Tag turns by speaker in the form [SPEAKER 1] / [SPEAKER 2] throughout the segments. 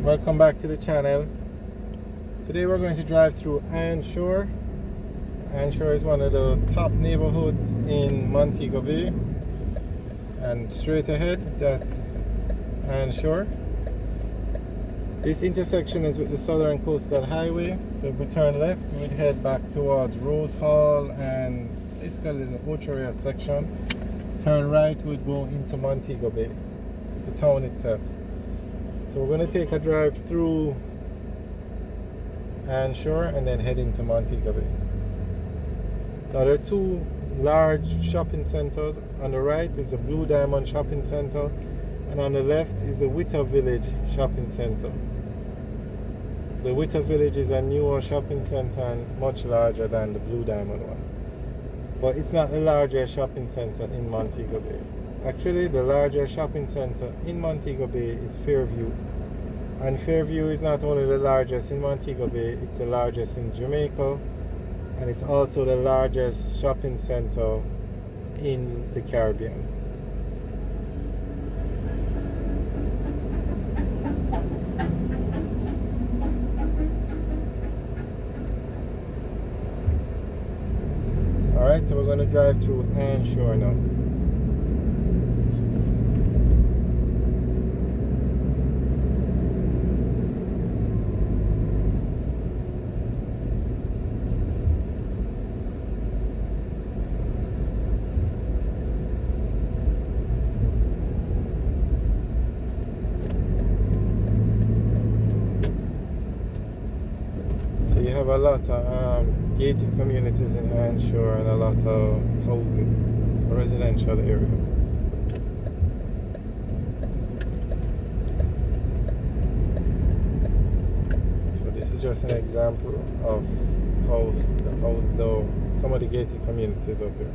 [SPEAKER 1] Welcome back to the channel. Today we're going to drive through Anshore. Anshore is one of the top neighborhoods in Montego Bay, and straight ahead that's Anshore. This intersection is with the Southern Coastal Highway, so if we turn left we'd head back towards Rose Hall and basically the Ochorea section. Turn right we'd go into Montego Bay, the town itself. So we're going to take a drive through Anshore and then head into Montego Bay. Now there are two large shopping centers. On the right is the Blue Diamond Shopping Center, and on the left is the Witter Village Shopping Center. The Witter Village is a newer shopping center and much larger than the Blue Diamond one. But it's not the largest shopping center in Montego Bay. Actually, the largest shopping center in Montego Bay is Fairview. And Fairview is not only the largest in Montego Bay, it's the largest in Jamaica, and it's also the largest shopping center in the Caribbean. Alright, so we're going to drive through Anshore now. So you have a lot of gated communities in Anshore and a lot of houses. It's a residential area. So this is just an example of some of the gated communities up here.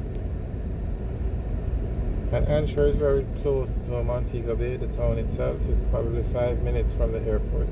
[SPEAKER 1] And Anshore is very close to Montego Bay, the town itself. It's probably 5 minutes from the airport.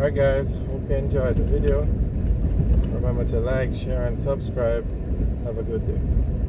[SPEAKER 1] Alright guys, hope you enjoyed the video. Remember to like, share and subscribe. Have a good day.